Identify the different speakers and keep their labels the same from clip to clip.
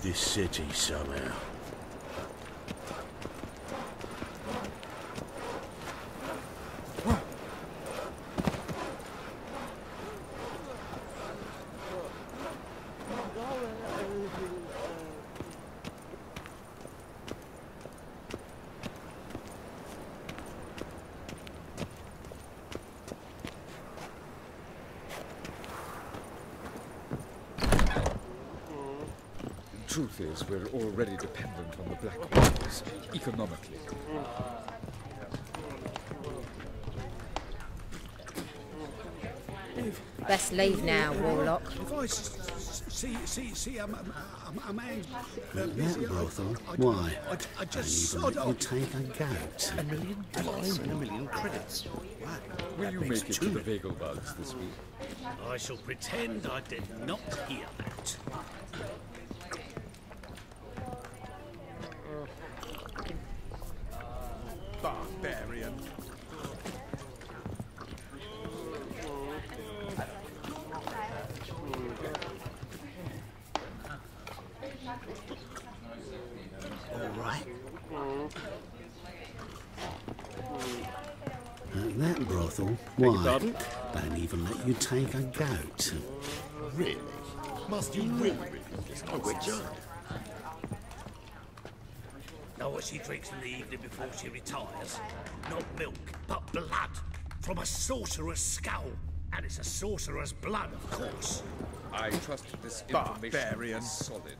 Speaker 1: this city somehow.
Speaker 2: Truth is, we're already dependent on the Black Waters, economically.
Speaker 3: Best leave now, Warlock.
Speaker 4: If I see a man...
Speaker 1: That brothel? Why?
Speaker 4: I just
Speaker 1: Don't even let you take a goat.
Speaker 5: $1 million and $1 million credits.
Speaker 2: Will you make it to the Vegelbugs this week?
Speaker 4: I shall pretend I did not hear that. Barbarian.
Speaker 1: All right. That brothel? Why? Don't even let you take a goat.
Speaker 5: Really? Must you really this nonsense?
Speaker 4: Know what she drinks in the evening before she retires? Not milk, but blood. From a sorcerer's skull. And it's a sorcerer's blood, of course.
Speaker 2: I trust this information
Speaker 5: Barbarian.
Speaker 2: is solid.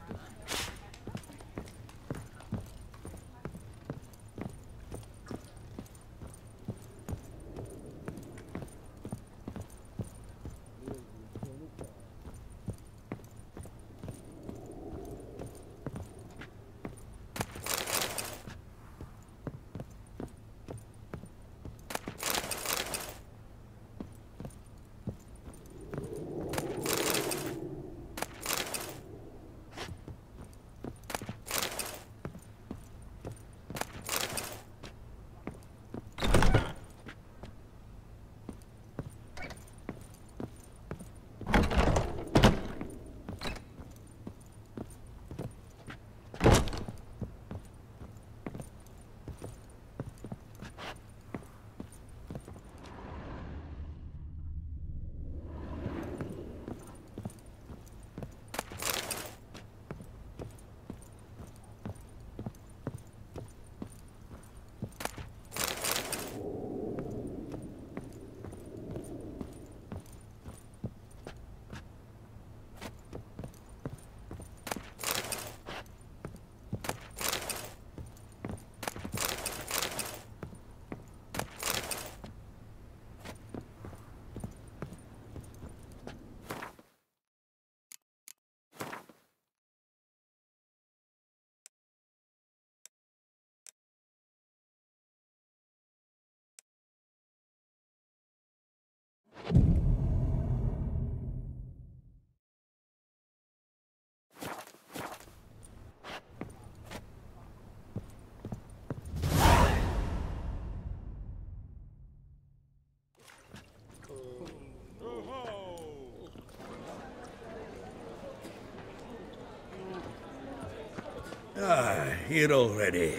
Speaker 4: Here already.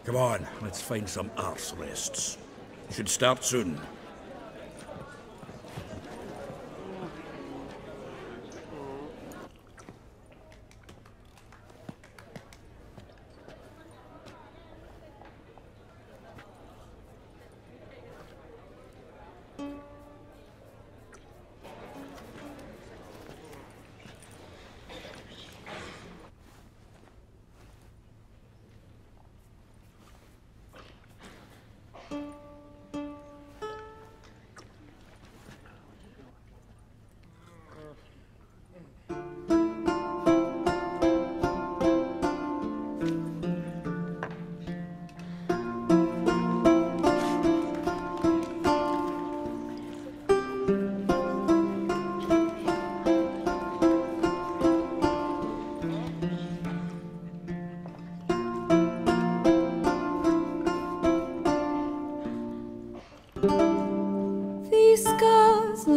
Speaker 4: Come on, let's find some arse rests. Should start soon.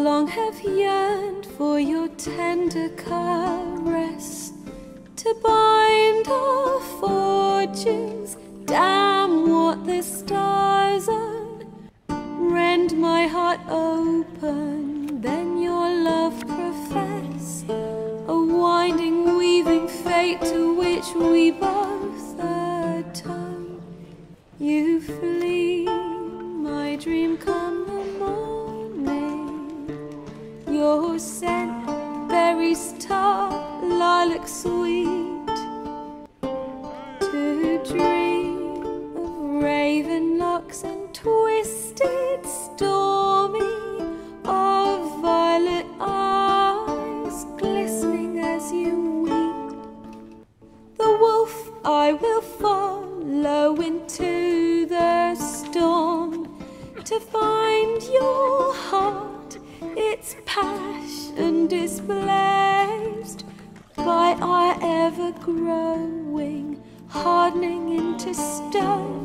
Speaker 6: long have yearned for your tender caress, to bind our fortunes. Damn what the stars own. Rend my heart open, then your love profess. A winding, weaving fate to which we both atone. You flee, my dream come the morning. Your scent, berries tart, lilac sweet. To dream of raven locks and twisted stormy, of violet eyes glistening as you weep. The wolf I will follow into the storm, to find your heart, its passion displaced by our ever-growing, hardening into stone.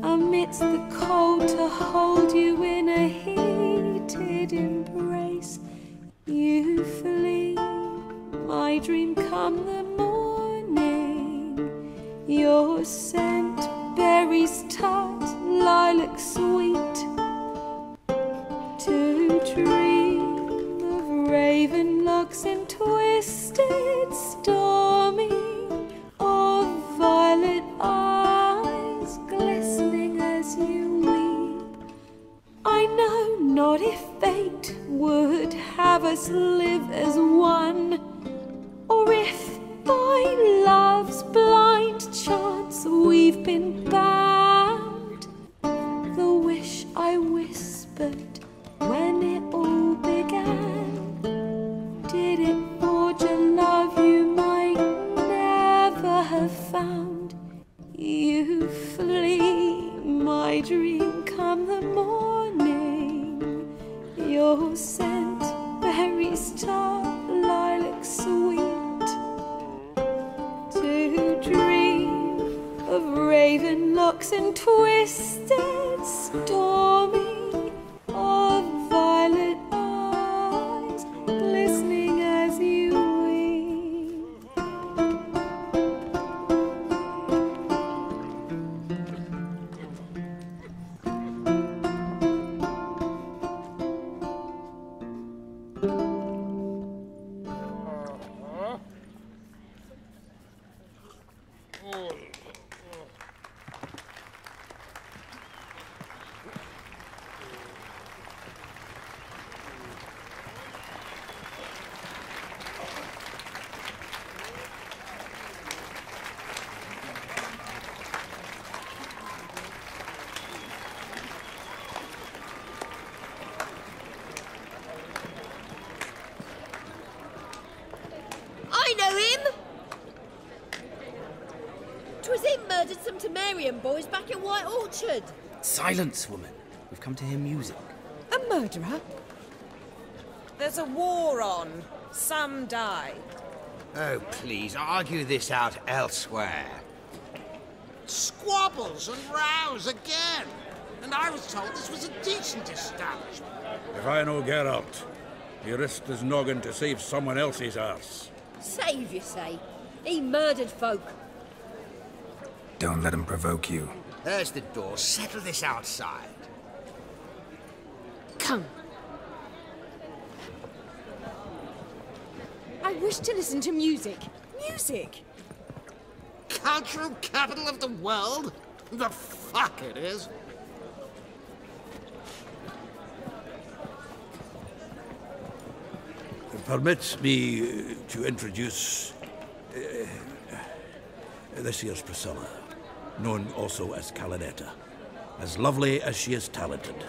Speaker 6: Amidst the cold to hold you in a heated embrace. You flee, my dream come the morning. Your scent, berries tart, lilac sweet. To dream of raven locks and twisted stormy, of violet eyes glistening as you weep. I know not if fate would have us live as one, or if by love's blind chance we've been bound. The wish I whispered when it all began, did it forge a love you might never have found? You flee, my dream come the morning. Your scent, berries tart, lilac sweet. To dream of raven locks and twisted stormy, of violet eyes glistening as you weep.
Speaker 3: I know him! 'Twas him murdered some Temerian boys back in White Orchard.
Speaker 7: Silence, woman. We've come to hear music.
Speaker 8: A murderer? There's a war on. Some die.
Speaker 9: Oh, please, argue this out elsewhere.
Speaker 4: Squabbles and rows again. And I was told this was a decent establishment.
Speaker 5: If I know Geralt, he risked his noggin to save someone else's arse.
Speaker 3: Save, you say? He murdered folk.
Speaker 7: Don't let him provoke you.
Speaker 9: There's the door. Settle this outside.
Speaker 3: Come.
Speaker 8: I wish to listen to music. Music!
Speaker 4: Cultural capital of the world? The fuck it is.
Speaker 5: Permit me to introduce this here's Priscilla, known also as Calinetta, as lovely as she is talented.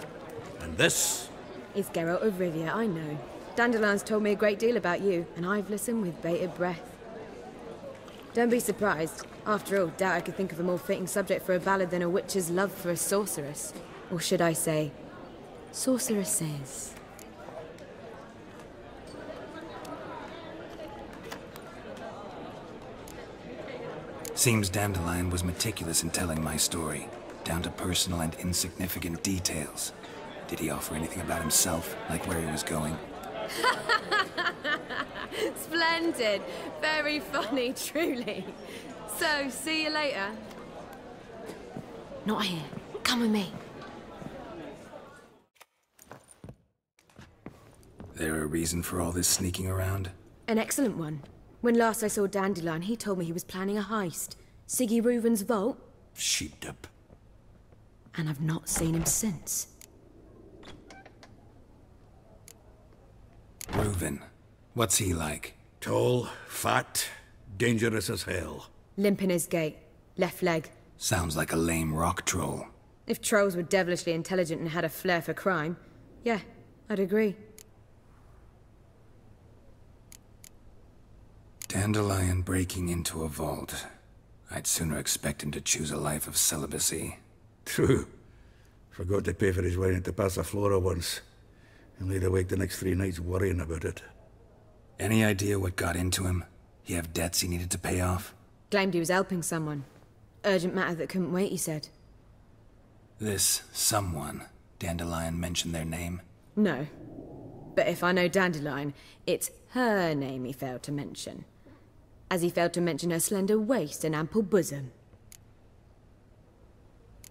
Speaker 5: And this
Speaker 10: is Geralt of Rivia, I know. Dandelion's told me a great deal about you, and I've listened with bated breath. Don't be surprised. After all, doubt I could think of a more fitting subject for a ballad than a witch's love for a sorceress. Or should I say, sorceresses.
Speaker 7: Seems Dandelion was meticulous in telling my story, down to personal and insignificant details. Did he offer anything about himself, like where he was going?
Speaker 10: Splendid. Very funny, truly. So, see you later. Not here. Come with me.
Speaker 7: There a reason for all this sneaking around?
Speaker 10: An excellent one. When last I saw Dandelion, he told me he was planning a heist. Siggy Reuven's vault.
Speaker 5: Sheep-dip.
Speaker 10: And I've not seen him since.
Speaker 7: Reuven. What's he like?
Speaker 5: Tall, fat, dangerous as hell.
Speaker 10: Limp in his gait. Left leg.
Speaker 7: Sounds like a lame rock troll.
Speaker 10: If trolls were devilishly intelligent and had a flair for crime, yeah, I'd agree.
Speaker 7: Dandelion breaking into a vault. I'd sooner expect him to choose a life of celibacy.
Speaker 5: True. Forgot to pay for his wine at the Passaflora once. And laid awake the next 3 nights worrying about it.
Speaker 7: Any idea what got into him? He have debts he needed to pay off?
Speaker 10: Claimed he was helping someone. Urgent matter that couldn't wait, he said.
Speaker 7: This someone, Dandelion mentioned their name?
Speaker 10: No. But if I know Dandelion, it's her name he failed to mention. As he failed to mention her slender waist and ample bosom.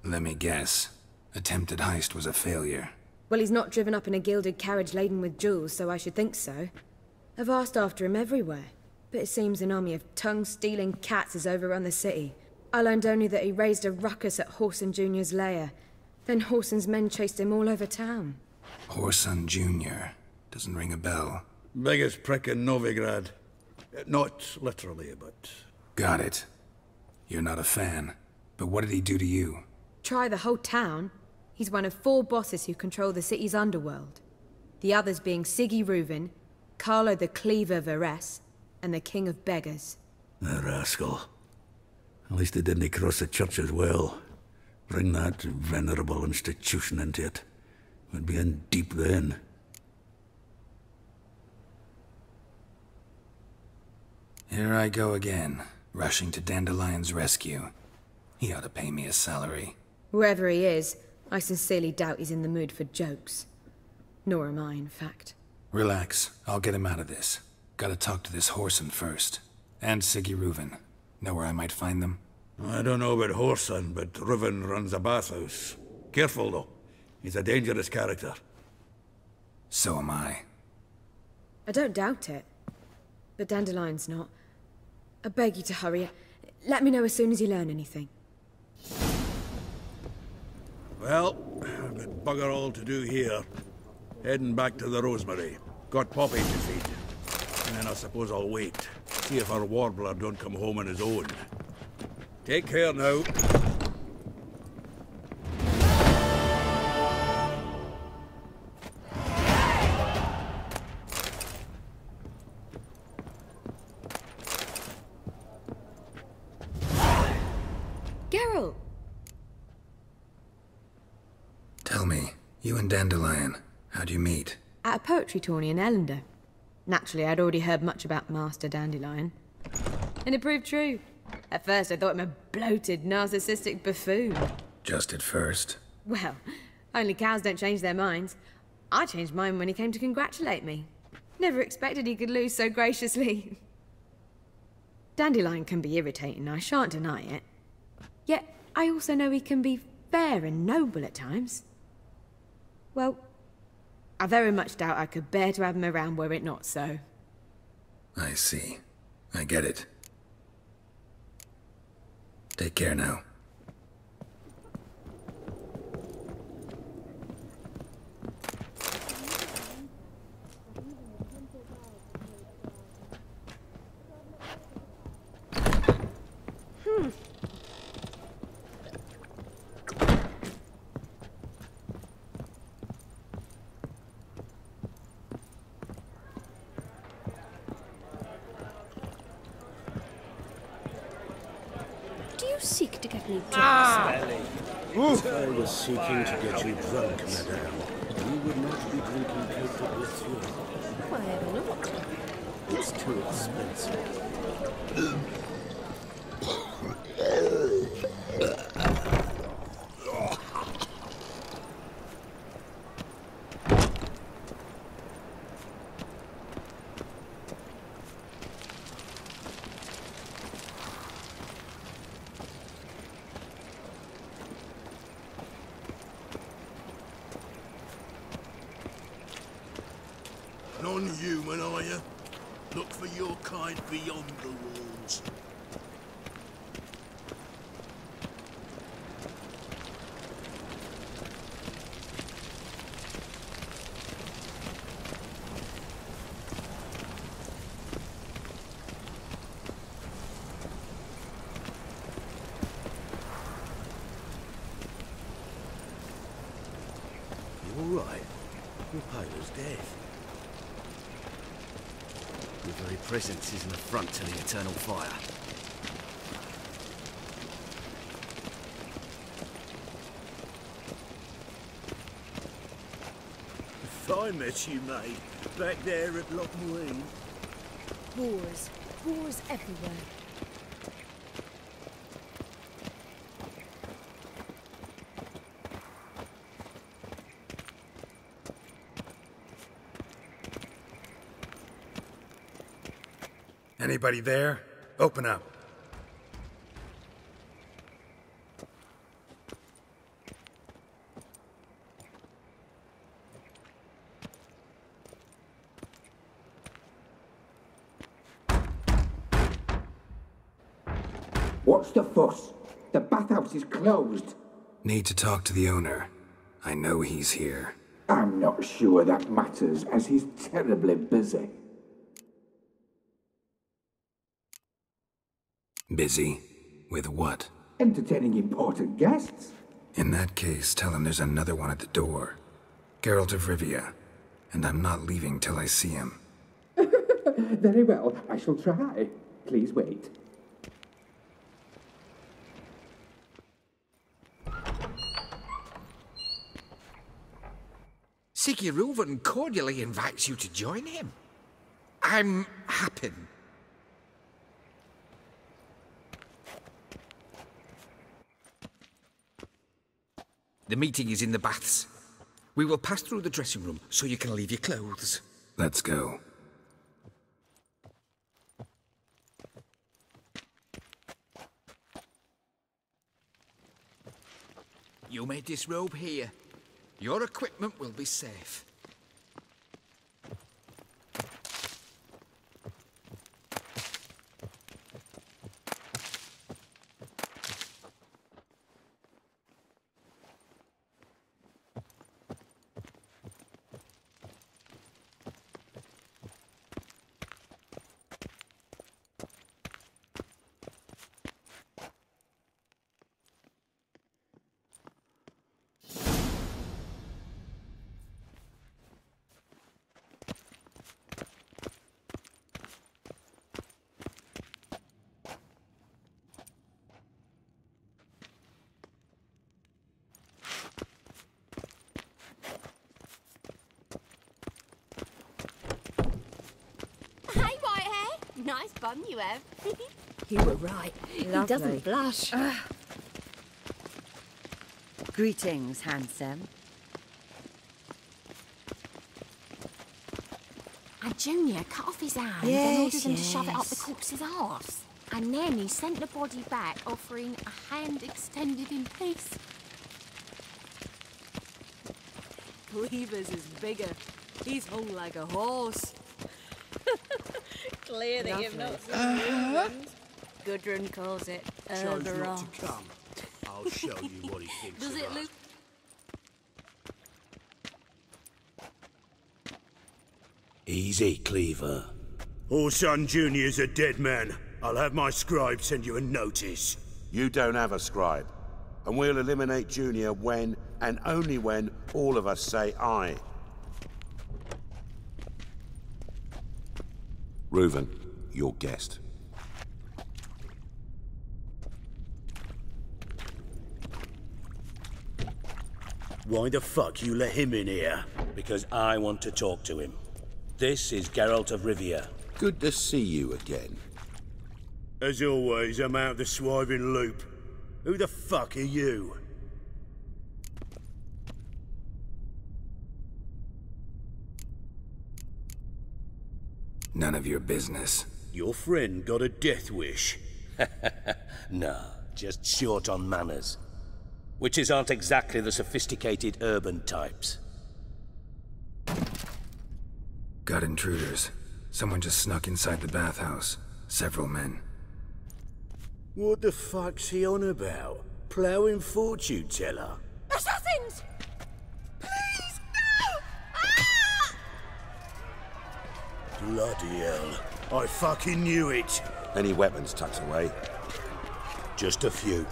Speaker 7: Let me guess. Attempted heist was a failure.
Speaker 10: Well, he's not driven up in a gilded carriage laden with jewels, so I should think so. I've asked after him everywhere, but it seems an army of tongue-stealing cats has overrun the city. I learned only that he raised a ruckus at Whoreson Jr.'s lair. Then Whoreson's men chased him all over town.
Speaker 7: Whoreson Jr. Doesn't ring a bell.
Speaker 5: Biggest prick in Novigrad. Not literally, but...
Speaker 7: Got it. You're not a fan. But what did he do to you?
Speaker 10: Try the whole town. He's one of 4 bosses who control the city's underworld. The others being Siggy Reuven, Carlo the Cleaver Varese, and the King of Beggars.
Speaker 5: The rascal. At least he didn't cross the church as well. Bring that venerable institution into it. We'd be in deep then.
Speaker 7: Here I go again, rushing to Dandelion's rescue. He ought to pay me a salary.
Speaker 10: Whoever he is, I sincerely doubt he's in the mood for jokes. Nor am I, in fact.
Speaker 7: Relax, I'll get him out of this. Gotta talk to this Whoreson first. And Siggy Reuven. Know where I might find them?
Speaker 5: I don't know about Whoreson, but Reuven runs a bathhouse. Careful, though. He's a dangerous character.
Speaker 7: So am I.
Speaker 10: I don't doubt it. But Dandelion's not. I beg you to hurry. Let me know as soon as you learn anything.
Speaker 5: Well, I've got bugger all to do here. Heading back to the Rosemary. Got Poppy to feed. And then I suppose I'll wait. See if our warbler don't come home on his own. Take care now.
Speaker 10: Geralt!
Speaker 7: Tell me, you and Dandelion, how'd you meet?
Speaker 10: At a poetry tourney in Ellender. Naturally, I'd already heard much about Master Dandelion. And it proved true. At first, I thought him a bloated, narcissistic buffoon.
Speaker 7: Just at first.
Speaker 10: Well, only cows don't change their minds. I changed mine when he came to congratulate me. Never expected he could lose so graciously. Dandelion can be irritating, I shan't deny it. Yet, I also know he can be fair and noble at times. Well, I very much doubt I could bear to have him around were it not so.
Speaker 7: I see. I get it. Take care now.
Speaker 3: Seek to get me drunk.
Speaker 1: I was seeking to get you drunk, madame. You would not be drinking Cote with you.
Speaker 3: Why not?
Speaker 1: It's too expensive. Non-human, are you? Look for your kind beyond the walls.
Speaker 11: You all right? Your pilot's dead. Your very presence is an affront to the eternal fire.
Speaker 1: Fine mess you made, back there at Loch Morhen.
Speaker 3: Wars. Wars everywhere.
Speaker 7: Anybody there? Open up.
Speaker 12: What's the fuss? The bathhouse is closed.
Speaker 7: Need to talk to the owner. I know he's here.
Speaker 12: I'm not sure that matters, as he's terribly busy.
Speaker 7: Busy? With what?
Speaker 12: Entertaining important guests.
Speaker 7: In that case, tell him there's another one at the door. Geralt of Rivia. And I'm not leaving till I see him.
Speaker 12: Very well, I shall try. Please wait.
Speaker 9: Reuven cordially invites you to join him. I'm happy. The meeting is in the baths. We will pass through the dressing room so you can leave your clothes.
Speaker 7: Let's go.
Speaker 9: You may disrobe here. Your equipment will be safe.
Speaker 3: Nice bum you have.
Speaker 8: You were right.
Speaker 10: Lovely.
Speaker 8: He doesn't blush. Greetings, handsome.
Speaker 3: And Junior cut off his hand and ordered him to shove it up the corpse's arse. And then he sent the body back, offering a hand extended in peace.
Speaker 8: Cleaver's is bigger. He's hung like a horse. Clear that you've not seen movement. Gudrun calls it
Speaker 1: Chose not
Speaker 8: Eberron.
Speaker 1: to come. I'll show you what he thinks
Speaker 8: Does
Speaker 1: of
Speaker 8: it
Speaker 1: us.
Speaker 8: look...
Speaker 1: Easy, Cleaver. Oh, son Junior's a dead man. I'll have my scribe send you a notice.
Speaker 13: You don't have a scribe. And we'll eliminate Junior when, and only when, all of us say aye. Reuven, your guest.
Speaker 1: Why the fuck you let him in here?
Speaker 11: Because I want to talk to him. This is Geralt of Rivia.
Speaker 13: Good to see you again.
Speaker 1: As always, I'm out the swiving loop. Who the fuck are you?
Speaker 7: None of your business.
Speaker 1: Your friend got a death wish.
Speaker 11: No, just short on manners. Witches aren't exactly the sophisticated urban types.
Speaker 7: Got intruders. Someone just snuck inside the bathhouse. Several men.
Speaker 1: What the fuck's he on about? Ploughing fortune teller?
Speaker 3: Assassins! Please, no! Ah!
Speaker 1: Bloody hell. I fucking knew it.
Speaker 13: Any weapons tucked away?
Speaker 1: Just a few.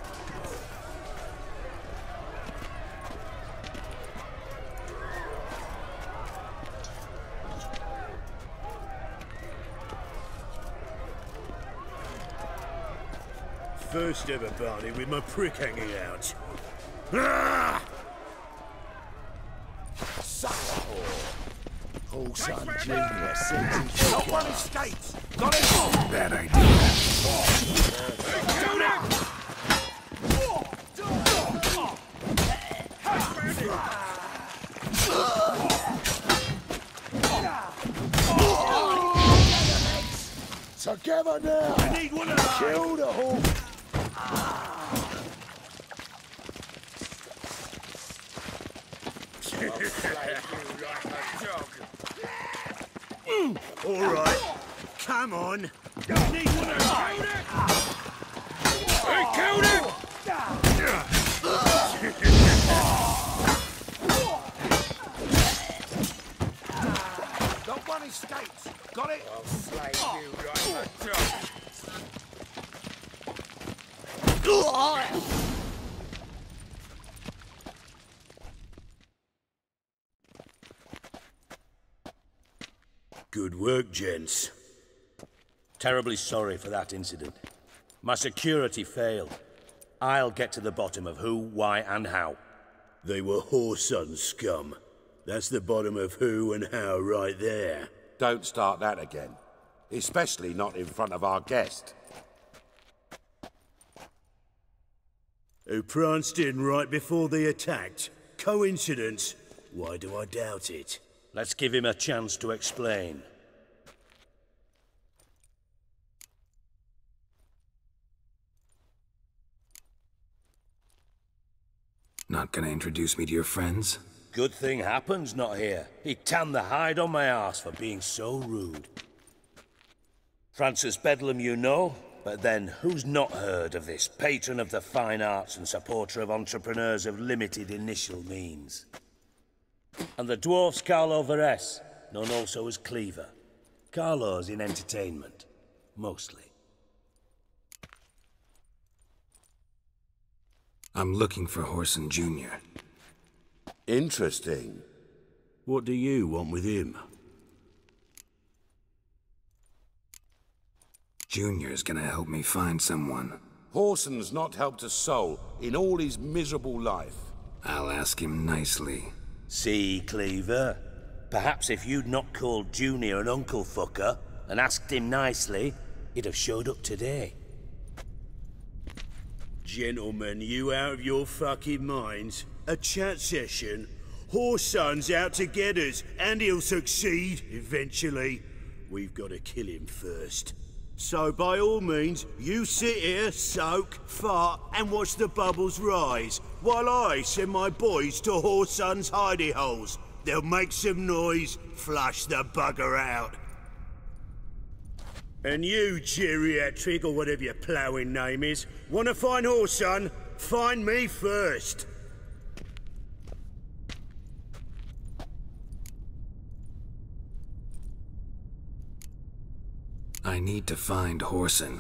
Speaker 1: First ever party with my prick hanging out. Ah!
Speaker 4: Son Junior says not one escapes. Got it.
Speaker 7: Bad idea.
Speaker 4: Together now. I need one of those. Kill the horse.
Speaker 1: All right, come on.
Speaker 4: Need one of those. He killed him. Not one escapes. Got it? I'll slay you like a dog.
Speaker 1: Good work, gents.
Speaker 11: Terribly sorry for that incident. My security failed. I'll get to the bottom of who, why, and how.
Speaker 1: They were whoreson scum. That's the bottom of who and how right there.
Speaker 13: Don't start that again. Especially not in front of our guest.
Speaker 1: Who pranced in right before they attacked. Coincidence? Why do I doubt it?
Speaker 11: Let's give him a chance to explain.
Speaker 7: Not gonna introduce me to your friends?
Speaker 11: Good thing Happen's not here. He tanned the hide on my arse for being so rude. Francis Bedlam you know, but then who's not heard of this patron of the fine arts and supporter of entrepreneurs of limited initial means? And the dwarf's Carlo Veres, known also as Cleaver. Carlo's in entertainment, mostly.
Speaker 7: I'm looking for Whoreson Jr.
Speaker 13: Interesting.
Speaker 1: What do you want with him?
Speaker 7: Junior's gonna help me find someone.
Speaker 13: Whoreson's not helped a soul in all his miserable life.
Speaker 7: I'll ask him nicely.
Speaker 11: See, Cleaver? Perhaps if you'd not called Junior an uncle fucker and asked him nicely, he'd have showed up today.
Speaker 1: Gentlemen, you out of your fucking minds? A chat session? Whoreson's out to get us, and he'll succeed, eventually. We've got to kill him first. So by all means, you sit here, soak, fart, and watch the bubbles rise, while I send my boys to Whoreson's hidey holes. They'll make some noise, flush the bugger out. And you, geriatric, or whatever your ploughing name is, want to find Whoreson? Find me first.
Speaker 7: I need to find Whoreson.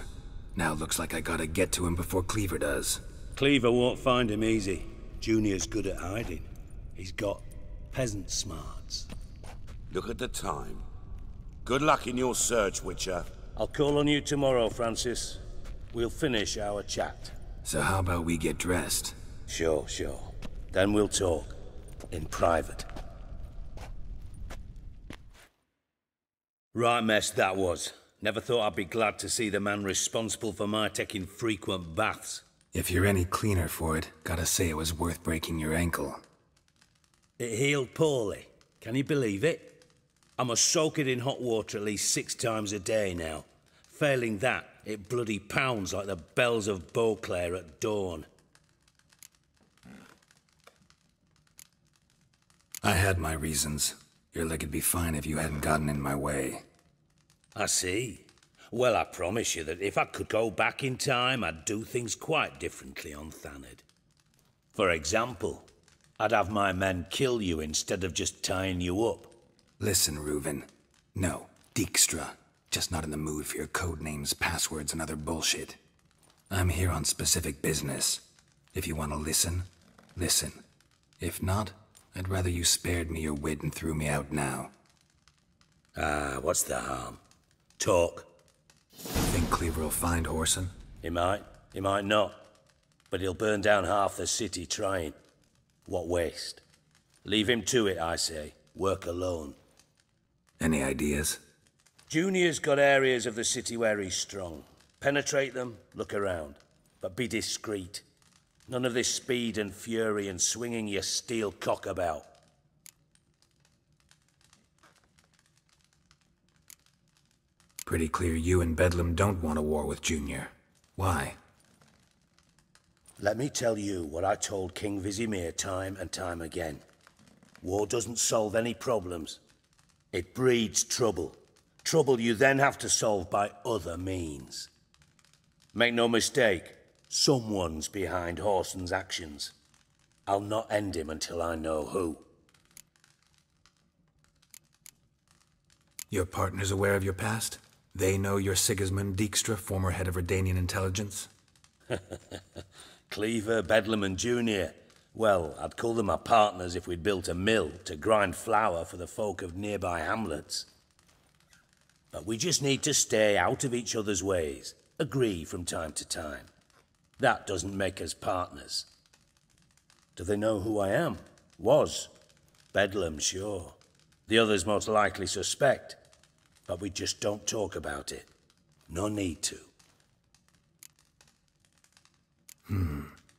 Speaker 7: Now looks like I gotta get to him before Cleaver does.
Speaker 11: Cleaver won't find him easy. Junior's good at hiding. He's got peasant smarts.
Speaker 13: Look at the time. Good luck in your search, Witcher.
Speaker 11: I'll call on you tomorrow, Francis. We'll finish our chat.
Speaker 7: So how about we get dressed?
Speaker 11: Sure. Then we'll talk. In private. Right mess that was. Never thought I'd be glad to see the man responsible for my taking frequent baths.
Speaker 7: If you're any cleaner for it, gotta say it was worth breaking your ankle.
Speaker 11: It healed poorly. Can you believe it? I must soak it in hot water at least 6 times a day now. Failing that, it bloody pounds like the bells of Beauclair at dawn.
Speaker 7: I had my reasons. Your leg would be fine if you hadn't gotten in my way.
Speaker 11: I see. Well, I promise you that if I could go back in time, I'd do things quite differently on Thanedd. For example, I'd have my men kill you instead of just tying you up.
Speaker 7: Listen, Reuven. No, Dijkstra. Just not in the mood for your code names, passwords, and other bullshit. I'm here on specific business. If you want to listen, listen. If not, I'd rather you spared me your wit and threw me out now.
Speaker 11: Ah, what's the harm? Talk.
Speaker 7: Think Cleaver will find Whoreson?
Speaker 11: He might not. But he'll burn down half the city trying. What waste? Leave him to it, I say. Work alone.
Speaker 7: Any ideas?
Speaker 11: Junior's got areas of the city where he's strong. Penetrate them, look around. But be discreet. None of this speed and fury and swinging your steel cock about.
Speaker 7: Pretty clear you and Bedlam don't want a war with Junior. Why?
Speaker 11: Let me tell you what I told King Vesemir time and time again. War doesn't solve any problems. It breeds trouble. Trouble you then have to solve by other means. Make no mistake, someone's behind Whoreson's actions. I'll not end him until I know who.
Speaker 7: Your partner's aware of your past? They know you're Sigismund Dijkstra, former head of Redanian intelligence?
Speaker 11: Cleaver, Bedlam and Junior. Well, I'd call them my partners if we'd built a mill to grind flour for the folk of nearby hamlets. But we just need to stay out of each other's ways, agree from time to time. That doesn't make us partners. Do they know who I am? Was. Bedlam, sure. The others most likely suspect. But we just don't talk about it. No need to.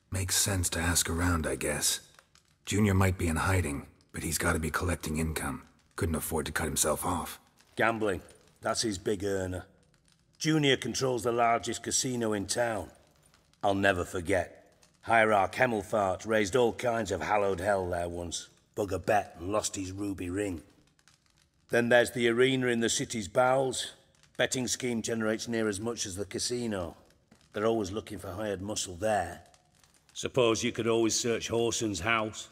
Speaker 7: Makes sense to ask around, I guess. Junior might be in hiding, but he's got to be collecting income. Couldn't afford to cut himself off.
Speaker 11: Gambling. That's his big earner. Junior controls the largest casino in town. I'll never forget. Hierarch Hemmelfart raised all kinds of hallowed hell there once. Bug a bet and lost his ruby ring. Then there's the arena in the city's bowels. Betting scheme generates near as much as the casino. They're always looking for hired muscle there. Suppose you could always search Whoreson's house,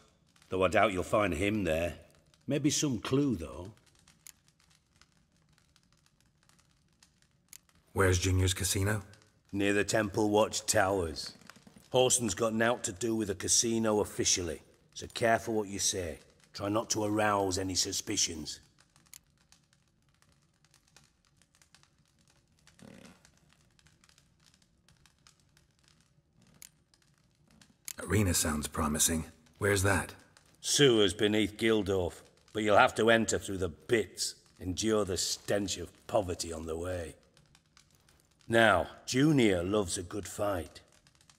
Speaker 11: though I doubt you'll find him there. Maybe some clue, though.
Speaker 7: Where's Junior's casino?
Speaker 11: Near the Temple Watch Towers. Whoreson's got naught to do with the casino officially, so careful what you say. Try not to arouse any suspicions.
Speaker 7: Arena sounds promising. Where's that?
Speaker 11: Sewers beneath Gildorf, but you'll have to enter through the bits, endure the stench of poverty on the way. Now, Junior loves a good fight.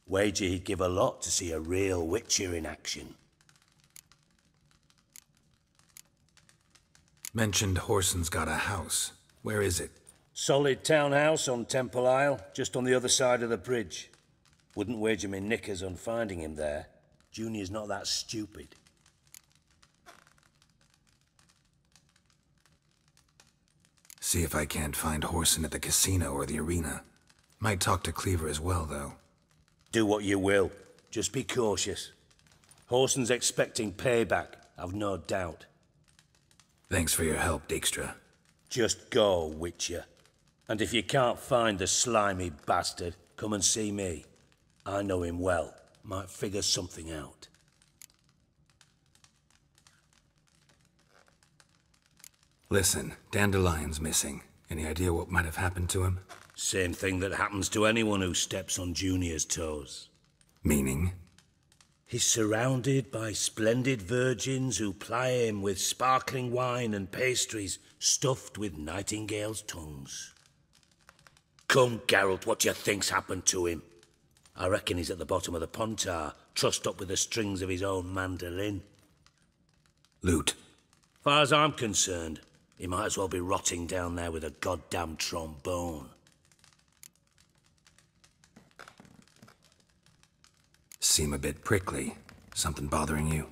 Speaker 11: Wager he'd give a lot to see a real Witcher in action.
Speaker 7: Mentioned Whoreson's got a house. Where is it?
Speaker 11: Solid townhouse on Temple Isle, just on the other side of the bridge. Wouldn't wager me knickers on finding him there. Junior's not that stupid.
Speaker 7: See if I can't find Whoreson at the casino or the arena. Might talk to Cleaver as well, though.
Speaker 11: Do what you will. Just be cautious. Whoreson's expecting payback, I've no doubt.
Speaker 7: Thanks for your help, Dijkstra.
Speaker 11: Just go, Witcher. And if you can't find the slimy bastard, come and see me. I know him well. Might figure something out.
Speaker 7: Listen, Dandelion's missing. Any idea what might have happened to him?
Speaker 11: Same thing that happens to anyone who steps on Junior's toes.
Speaker 7: Meaning?
Speaker 11: He's surrounded by splendid virgins who ply him with sparkling wine and pastries stuffed with nightingales' tongues. Come, Geralt, what do you think's happened to him? I reckon he's at the bottom of the Pontar, trussed up with the strings of his own mandolin.
Speaker 7: Loot.
Speaker 11: Far as I'm concerned, he might as well be rotting down there with a goddamn trombone.
Speaker 7: Seem a bit prickly. Something bothering you?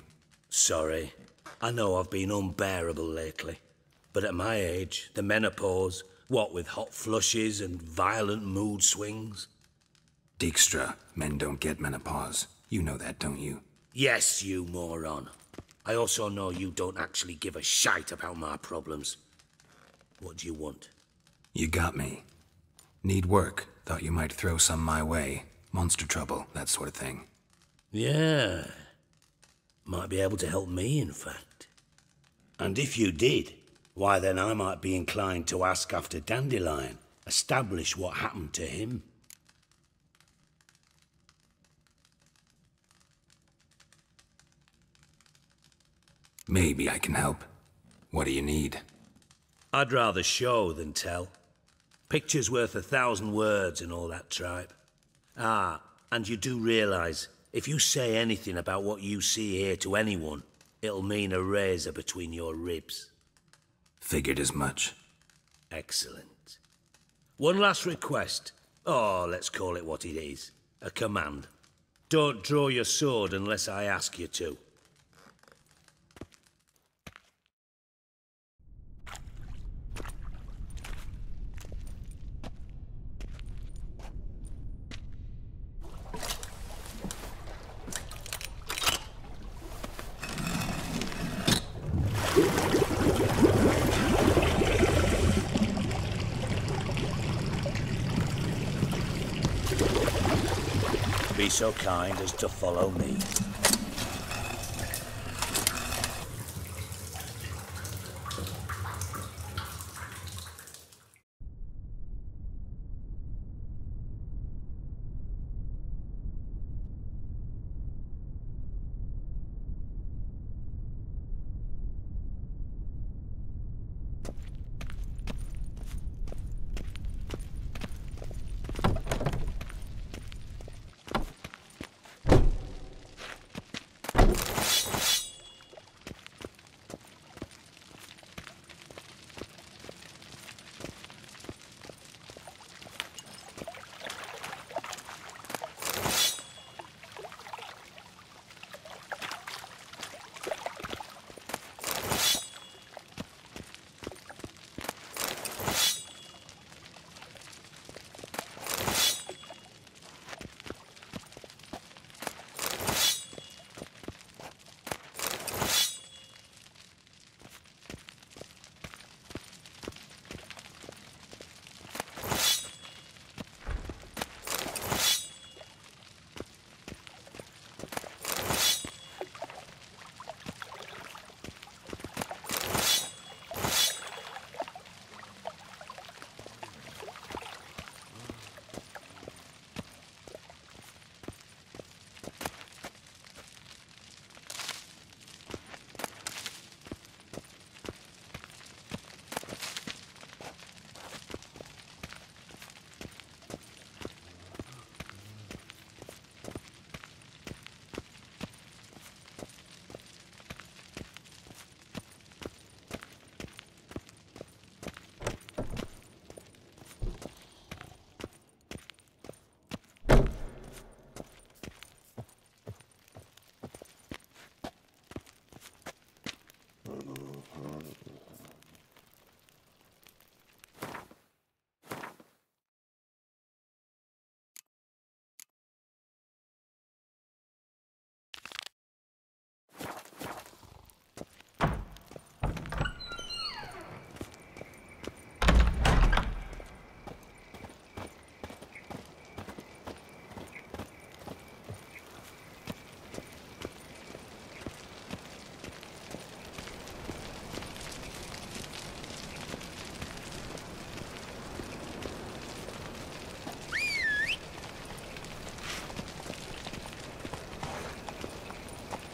Speaker 11: Sorry. I know I've been unbearable lately, but at my age, the menopause, what with hot flushes and violent mood swings.
Speaker 7: Dijkstra, men don't get menopause. You know that, don't you?
Speaker 11: Yes, you moron. I also know you don't actually give a shite about my problems. What do you want?
Speaker 7: You got me. Need work. Thought you might throw some my way. Monster trouble, that sort of thing.
Speaker 11: Yeah. Might be able to help me, in fact. And if you did, why then I might be inclined to ask after Dandelion, establish what happened to him.
Speaker 7: Maybe I can help. What do you need?
Speaker 11: I'd rather show than tell. Picture's worth 1,000 words and all that tripe. Ah, and you do realise, if you say anything about what you see here to anyone, it'll mean a razor between your ribs.
Speaker 7: Figured as much.
Speaker 11: Excellent. One last request. Oh, let's call it what it is. A command. Don't draw your sword unless I ask you to. Be so kind as to follow me.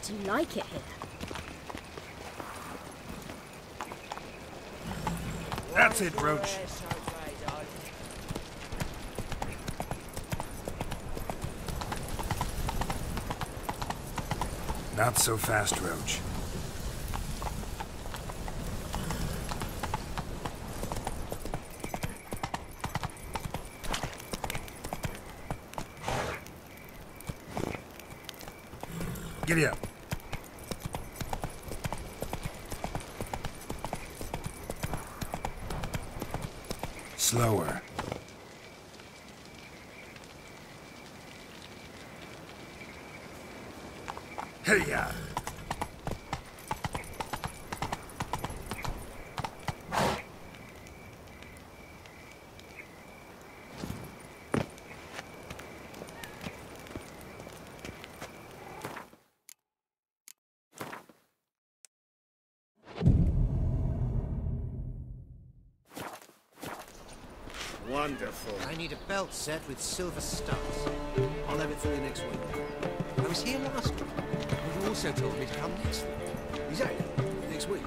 Speaker 10: Do you like it here?
Speaker 5: That's it, Roach.
Speaker 7: Not so fast, Roach.
Speaker 5: Giddy up.
Speaker 7: slower.
Speaker 1: Hiya! Wonderful.
Speaker 14: I need a belt set with silver studs. I'll have it for you next week. I was here last week. You also told me to come next week. Exactly. Next week.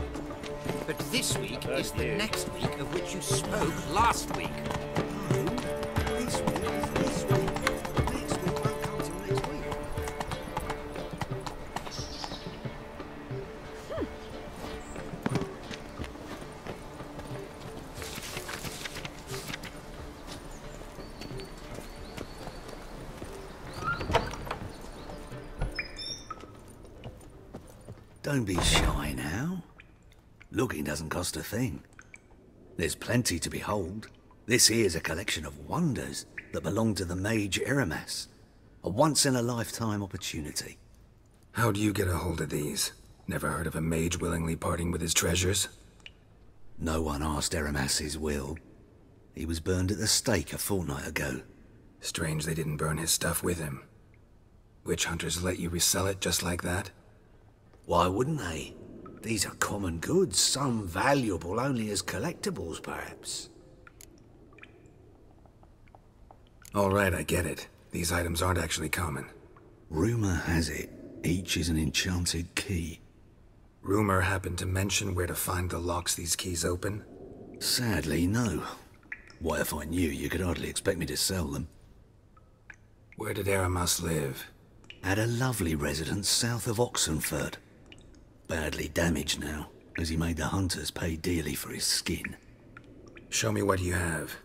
Speaker 14: But this week is the next week of which you spoke last week. No. This week is this week. Next week won't come till next week.
Speaker 15: Don't be shy now. Looking doesn't cost a thing. There's plenty to behold. This here's a collection of wonders that belong to the mage Emeris. A once-in-a-lifetime opportunity.
Speaker 7: How do you get a hold of these? Never heard of a mage willingly parting with his treasures?
Speaker 15: No one asked Emeris his will. He was burned at the stake a fortnight ago.
Speaker 7: Strange they didn't burn his stuff with him. Witch hunters let you resell it just like that?
Speaker 15: Why wouldn't they? These are common goods, some valuable only as collectibles, perhaps.
Speaker 7: All right, I get it. These items aren't actually common.
Speaker 15: Rumor has it, each is an enchanted key.
Speaker 7: Rumor happened to mention where to find the locks these keys open?
Speaker 15: Sadly, no. Why, if I knew, you could hardly expect me to sell them.
Speaker 7: Where did Emeris live?
Speaker 15: At a lovely residence south of Oxenford. Badly damaged now, as he made the hunters pay dearly for his skin.
Speaker 7: Show me what you have.